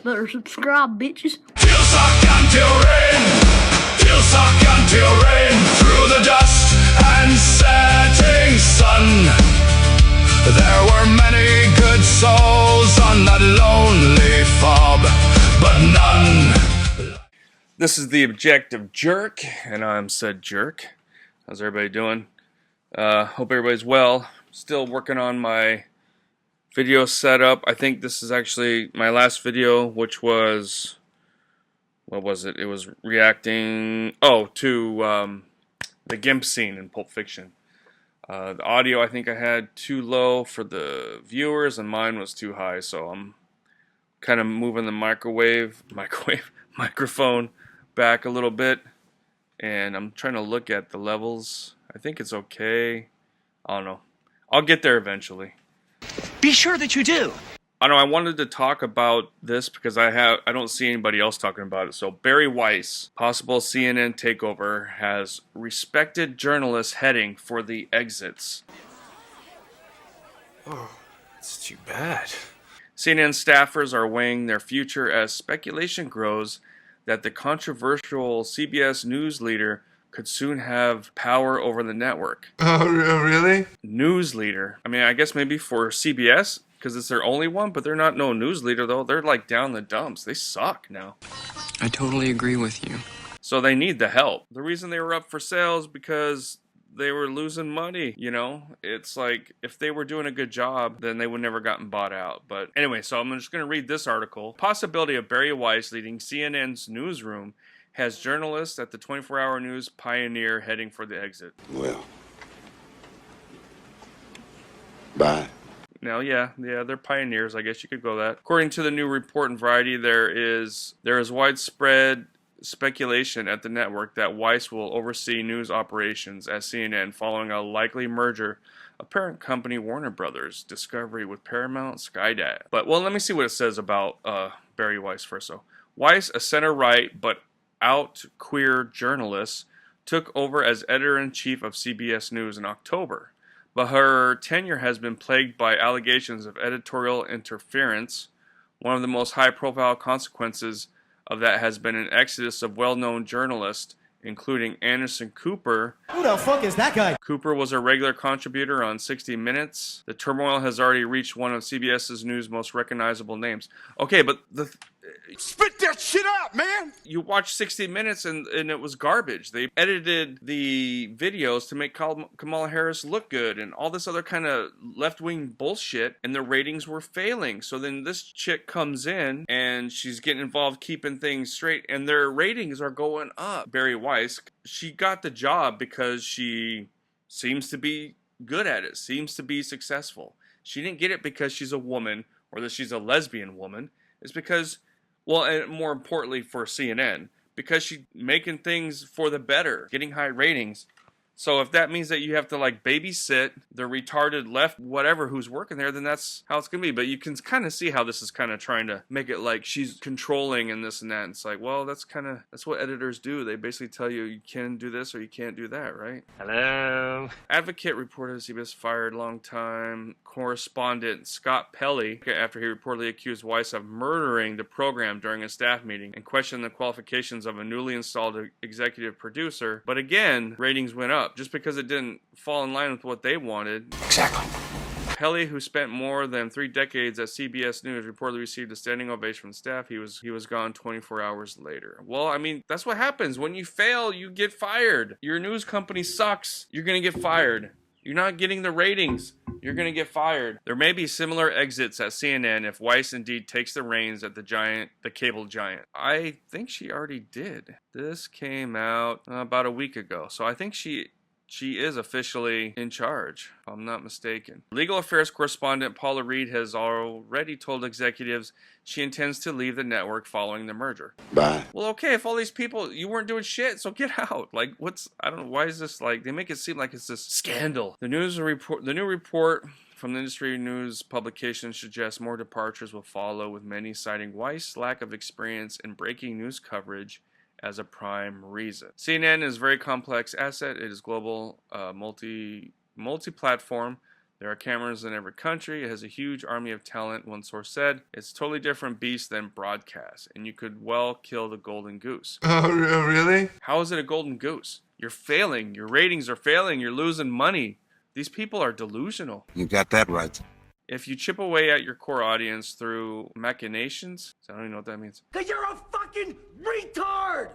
Better subscribe, bitches. Till suck until rain, till suck until rain, through the dust and setting sun. There were many good souls on that lonely fob, but none. This is the Objective Jerk, and I'm said jerk. How's everybody doing? Hope everybody's well. Still working on my video setup. I think this is actually my last video, which was, what was it? It was reacting, to the GIMP scene in Pulp Fiction. The audio I think I had too low for the viewers, and mine was too high, so I'm kind of moving the microphone back a little bit, and I'm trying to look at the levels. I think it's okay. I don't know. I'll get there eventually. Be sure that you do. I know I wanted to talk about this because I don't see anybody else talking about it. So Bari Weiss, possible CNN takeover, has respected journalists heading for the exits. Oh, that's too bad. CNN staffers are weighing their future as speculation grows that the controversial CBS News leader could soon have power over the network. Oh, really? News leader. I mean, I guess maybe for CBS, because it's their only one, but they're not no news leader, though. They're like down the dumps. They suck now. I totally agree with you. So they need the help. The reason they were up for sale is because they were losing money, you know? It's like, if they were doing a good job, then they would never gotten bought out. But anyway, so I'm just going to read this article. Possibility of Bari Weiss leading CNN's newsroom has journalists at the 24-hour news pioneer heading for the exit. Well, bye. Now, yeah, they're pioneers. I guess you could go that. According to the new report in Variety, there is widespread speculation at the network that Weiss will oversee news operations at CNN following a likely merger of parent company Warner Brothers Discovery with Paramount Skydad. But, well, let me see what it says about Bari Weiss first. So, Weiss, a center-right but out queer journalist, took over as editor-in-chief of CBS News in October. But her tenure has been plagued by allegations of editorial interference. One of the most high-profile consequences of that has been an exodus of well-known journalists, including Anderson Cooper. Who the fuck is that guy? Cooper was a regular contributor on 60 Minutes. The turmoil has already reached one of CBS's news most recognizable names. Okay, but Spit that shit out, man! you watch 60 Minutes and it was garbage. They edited the videos to make Kamala Harris look good and all this other kind of left-wing bullshit, and the ratings were failing. So then this chick comes in and she's getting involved keeping things straight, and their ratings are going up. Bari Weiss, she got the job because she seems to be good at it, seems to be successful. She didn't get it because she's a woman or that she's a lesbian woman. It's because, well, and more importantly for CNN, because she's making things for the better, getting high ratings. So if that means that you have to like babysit the retarded left whatever who's working there, then that's how it's going to be. But you can kind of see how this is kind of trying to make it like she's controlling and this and that. And it's like, well, that's what editors do. They basically tell you you can do this or you can't do that, right? Hello. Advocate reported CBS fired longtime correspondent Scott Pelley after he reportedly accused Weiss of murdering the program during a staff meeting and questioned the qualifications of a newly installed executive producer. But again, ratings went up just because it didn't fall in line with what they wanted. Exactly. Pelley, who spent more than 3 decades at CBS News, reportedly received a standing ovation from the staff. He was gone 24 hours later. Well, I mean, that's what happens. When you fail, you get fired. Your news company sucks. You're going to get fired. You're not getting the ratings. You're going to get fired. There may be similar exits at CNN if Weiss indeed takes the reins at the cable giant. I think she already did. This came out about a week ago. So I think she is officially in charge, if I'm not mistaken. Legal affairs correspondent Paula Reed has already told executives she intends to leave the network following the merger. Bye. Well, okay, if all these people, you weren't doing shit, so get out. Like, I don't know, why is this like, they make it seem like it's this scandal. The new report from the industry news publication suggests more departures will follow, with many citing Weiss' lack of experience in breaking news coverage as a prime reason. CNN is a very complex asset. It is global, multi-platform. There are cameras in every country. It has a huge army of talent, one source said. It's a totally different beast than broadcast, and you could well kill the golden goose. Oh, really? How is it a golden goose? You're failing. Your ratings are failing. You're losing money. These people are delusional. You got that right. If you chip away at your core audience through machinations, I don't even know what that means. Cause you're a fucking retard!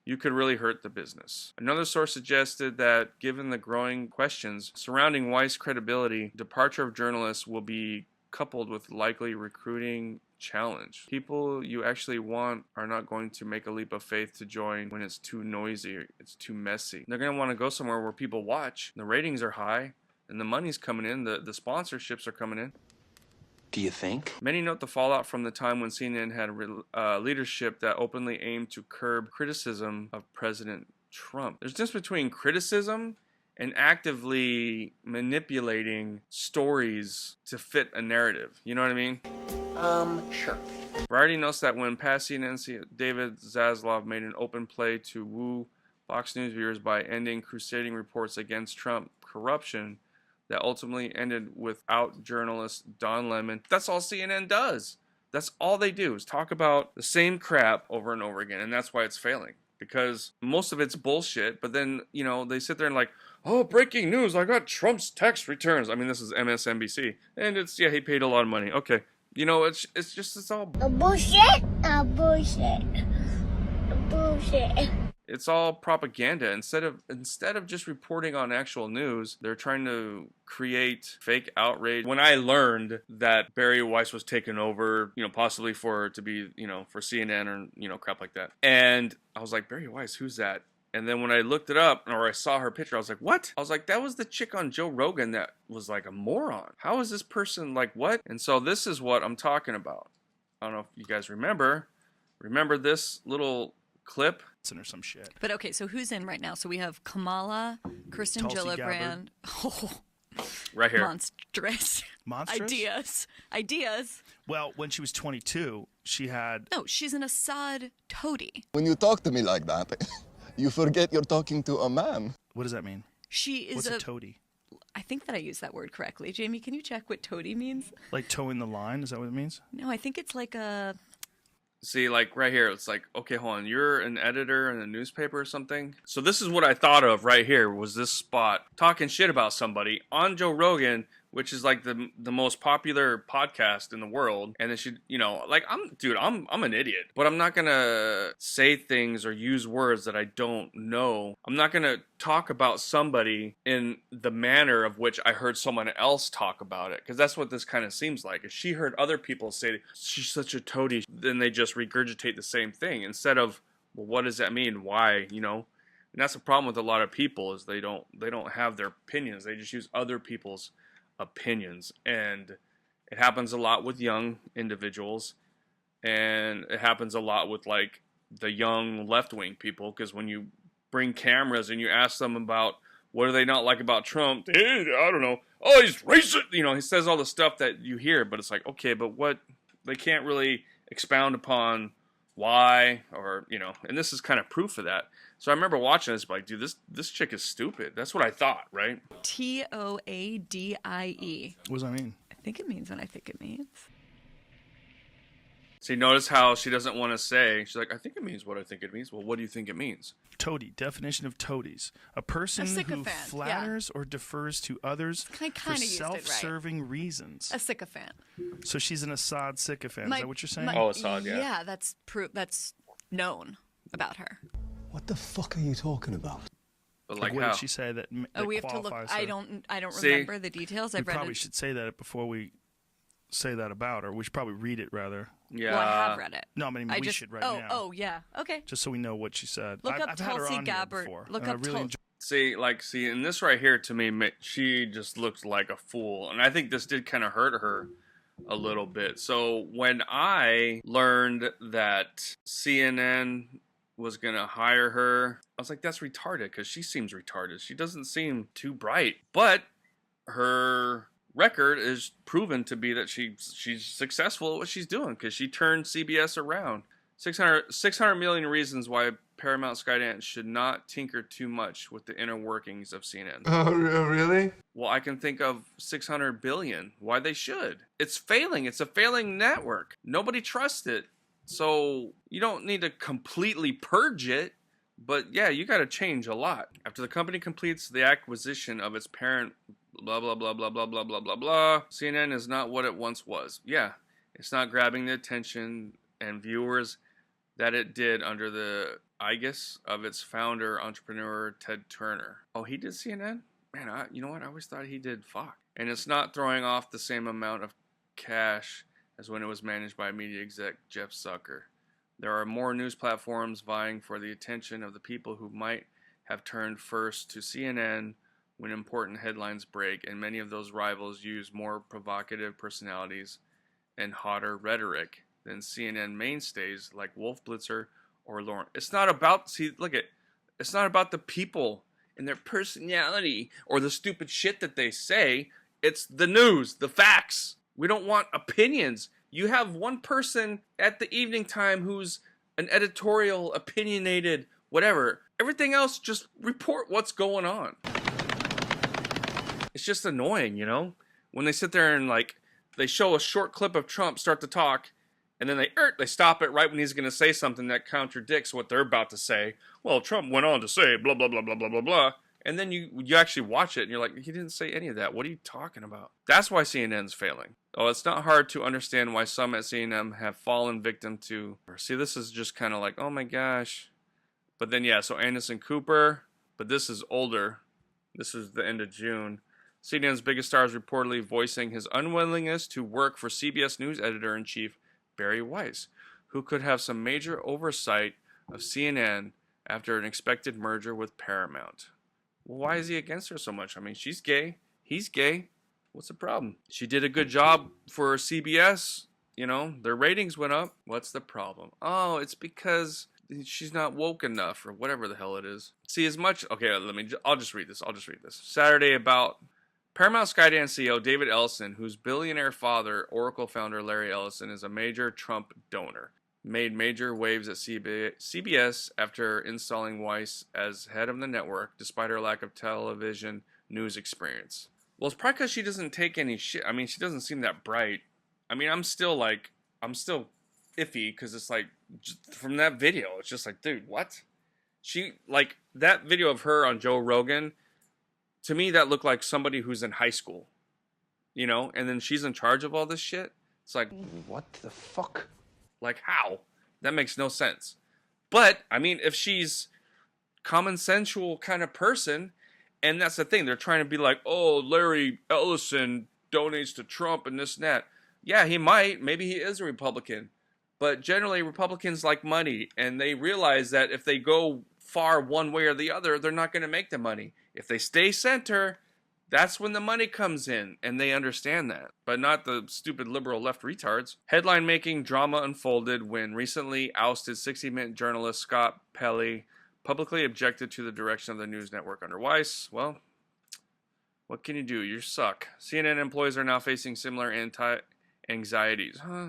You could really hurt the business. Another source suggested that given the growing questions surrounding Weiss' credibility, departure of journalists will be coupled with likely recruiting challenge. People you actually want are not going to make a leap of faith to join when it's too noisy, it's too messy. They're going to want to go somewhere where people watch, the ratings are high, and the money's coming in, the sponsorships are coming in. Do you think? Many note the fallout from the time when CNN had leadership that openly aimed to curb criticism of President Trump. There's a difference between criticism and actively manipulating stories to fit a narrative. You know what I mean? Sure. Variety notes that when past CNN, David Zaslav made an open play to woo Fox News viewers by ending crusading reports against Trump corruption, that ultimately ended without journalist Don Lemon. That's all CNN does. That's all they do is talk about the same crap over and over again, and that's why it's failing. Because most of it's bullshit, but then, you know, they sit there and like, oh, breaking news, I got Trump's tax returns. I mean, this is MSNBC, and it's, yeah, he paid a lot of money. Okay. You know, it's all bullshit. Bullshit. Bullshit. It's all propaganda. Instead of just reporting on actual news, they're trying to create fake outrage. When I learned that Bari Weiss was taken over, you know, possibly for CNN or, you know, crap like that. And I was like, Bari Weiss, who's that? And then when I looked it up, or I saw her picture, I was like, what? I was like, that was the chick on Joe Rogan that was like a moron. How is this person like, what? And so this is what I'm talking about. I don't know if you guys remember this little clip or some shit. But okay, so who's in right now? So we have Kamala, Kirsten Tulsi Gillibrand. Oh, right here. Monstrous. Ideas. Well, when she was 22, she had... No, she's an Assad toady. When you talk to me like that, you forget you're talking to a man. What does that mean? She is What's a toady? I think that I used that word correctly. Jamie, can you check what toady means? Like towing the line? Is that what it means? No, I think it's like a... See, like right here, it's like, okay, hold on, you're an editor in a newspaper or something? So this is what I thought of right here, was this spot talking shit about somebody on Joe Rogan, which is like the most popular podcast in the world. And then she, you know, like, I'm an idiot, but I'm not gonna say things or use words that I don't know. I'm not gonna talk about somebody in the manner of which I heard someone else talk about it, because that's what this kind of seems like. If she heard other people say she's such a toady, then they just regurgitate the same thing instead of, well, what does that mean? Why? You know? And that's the problem with a lot of people, is they don't have their opinions. They just use other people's opinions. And it happens a lot with young individuals, and it happens a lot with like the young left-wing people, because when you bring cameras and you ask them about what do they not like about Trump, I don't know, oh, he's racist, you know, he says all the stuff that you hear, but it's like, okay, but what, they can't really expound upon why, or, you know, and this is kind of proof of that. So I remember watching this, like, dude, this chick is stupid. That's what I thought, right? Toadie. What does that mean? I think it means what I think it means. See, notice how she doesn't want to say, she's like, I think it means what I think it means. Well, what do you think it means? Toady. Definition of toadies. A person who flatters or defers to others for self-serving reasons. A sycophant. So she's an Assad sycophant. Is that what you're saying? Oh, Assad, yeah. Yeah, that's known about her. What the fuck are you talking about? But like what how? did she say that We have to look. her? I don't remember the details. We I've read probably it. should say that before we say that about her. We should probably read it rather. Yeah. Well, I have read it. No, I mean, we should right now. Oh, yeah. Okay. Just so we know what she said. Look up I've had her Tulsi on here Gabbard. before, Look and I up really enjoy- See, in this right here, to me, she just looks like a fool. And I think this did kind of hurt her a little bit. So when I learned that CNN was going to hire her, I was like, that's retarded, because she seems retarded. She doesn't seem too bright. But her record is proven to be that she's successful at what she's doing, because she turned CBS around. 600 million reasons why Paramount Skydance should not tinker too much with the inner workings of CNN. Oh, really? Well, I can think of 600 billion. Why they should. It's failing. It's a failing network. Nobody trusts it. So you don't need to completely purge it. But yeah, you got to change a lot. After the company completes the acquisition of its parent, blah, blah, blah, blah, blah, blah, blah, blah, blah, CNN is not what it once was. Yeah, it's not grabbing the attention and viewers that it did under the aegis of its founder, entrepreneur, Ted Turner. Oh, he did CNN? Man, you know what? I always thought he did Fox. And it's not throwing off the same amount of cash as when it was managed by media exec Jeff Zucker. There are more news platforms vying for the attention of the people who might have turned first to CNN when important headlines break, and many of those rivals use more provocative personalities and hotter rhetoric than CNN mainstays like Wolf Blitzer or Lauren. It's not about, it's not about the people and their personality or the stupid shit that they say. It's the news, the facts. We don't want opinions. You have one person at the evening time who's an editorial, opinionated, whatever. Everything else, just report what's going on. It's just annoying, you know? When they sit there and, like, they show a short clip of Trump start to talk, and then they stop it right when he's going to say something that contradicts what they're about to say. Well, Trump went on to say blah, blah, blah, blah, blah, blah, blah. And then you actually watch it, and you're like, he didn't say any of that. What are you talking about? That's why CNN's failing. Oh, it's not hard to understand why some at CNN have fallen victim to... See, this is just kind of like, oh my gosh. But then, yeah, so Anderson Cooper, but this is older. This is the end of June. CNN's biggest star is reportedly voicing his unwillingness to work for CBS News editor-in-chief Bari Weiss, who could have some major oversight of CNN after an expected merger with Paramount. Well, why is he against her so much? I mean, she's gay. He's gay. What's the problem? She did a good job for CBS. You know, their ratings went up. What's the problem? Oh, it's because she's not woke enough or whatever the hell it is. See, as much... Okay, I'll just read this. Saturday about Paramount Skydance CEO David Ellison, whose billionaire father, Oracle founder Larry Ellison, is a major Trump donor, made major waves at CBS after installing Weiss as head of the network, despite her lack of television news experience. Well, it's probably because she doesn't take any shit. I mean, she doesn't seem that bright. I mean, I'm still iffy, because it's like, from that video, it's just like, dude, what? That video of her on Joe Rogan, to me, that looked like somebody who's in high school, you know? And then she's in charge of all this shit. It's like, What the fuck? like, how? That makes no sense. But, I mean, if she's common sensual kind of person, and that's the thing, they're trying to be like, oh, Larry Ellison donates to Trump and this and that. Yeah, he might. Maybe he is a Republican. But generally, Republicans like money, and they realize that if they go far one way or the other, they're not going to make the money. If they stay center, that's when the money comes in, and they understand that. But not the stupid liberal left retards. Headline-making drama unfolded when recently ousted 60-Minute journalist Scott Pelley publicly objected to the direction of the news network under Weiss. Well, what can you do? You suck. CNN employees are now facing similar anxieties. Huh?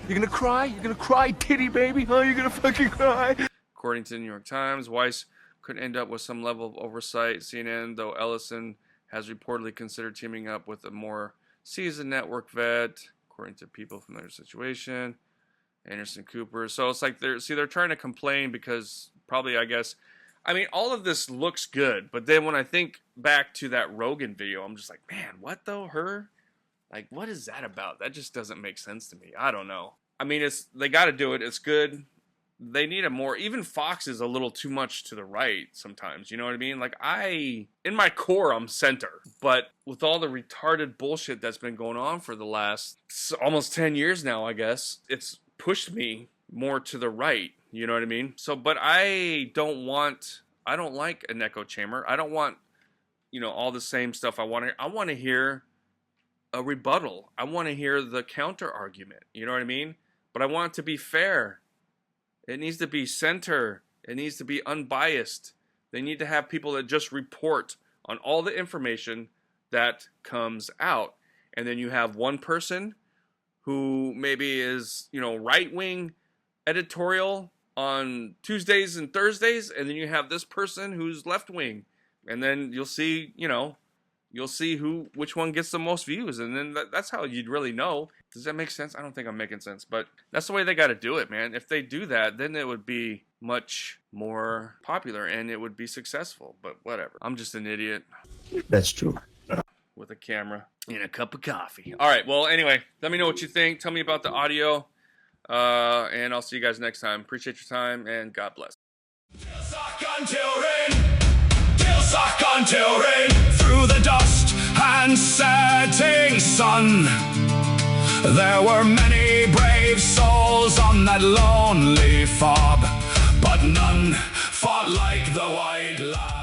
You're gonna cry? You're gonna cry, titty baby? Huh? You're gonna fucking cry? According to the New York Times, Weiss could end up with some level of oversight. CNN, though Ellison has reportedly considered teaming up with a more seasoned network vet, according to people from their situation. Anderson Cooper. So it's like they're trying to complain because probably, I guess, I mean, all of this looks good, but then when I think back to that Rogan video, I'm just like, man, what though? Her? Like, what is that about? That just doesn't make sense to me. I don't know. I mean, they got to do it. It's good. They need a more, even Fox is a little too much to the right sometimes. You know what I mean? Like, in my core, I'm center. But with all the retarded bullshit that's been going on for the last almost 10 years now, I guess, it's pushed me more to the right. You know what I mean? So, but I don't like an echo chamber. I don't want, all the same stuff. I want to hear a rebuttal. I want to hear the counter argument. You know what I mean? But I want it to be fair. It needs to be center. It needs to be unbiased. They need to have people that just report on all the information that comes out. And then you have one person who maybe is, right-wing editorial, on Tuesdays and Thursdays, and then you have this person who's left wing, and then you'll see, you know, you'll see which one gets the most views, and then that's how you'd really know. Does that make sense? I don't think I'm making sense, but that's the way they got to do it, man. If they do that, then it would be much more popular and it would be successful. But whatever. I'm just an idiot. That's true. With a camera and a cup of coffee. All right. Well, anyway, let me know what you think. Tell me about the audio, and I'll see you guys next time. Appreciate your time, and God bless. Until rain, through the dust and setting sun. There were many brave souls on that lonely fob, but none fought like the white line.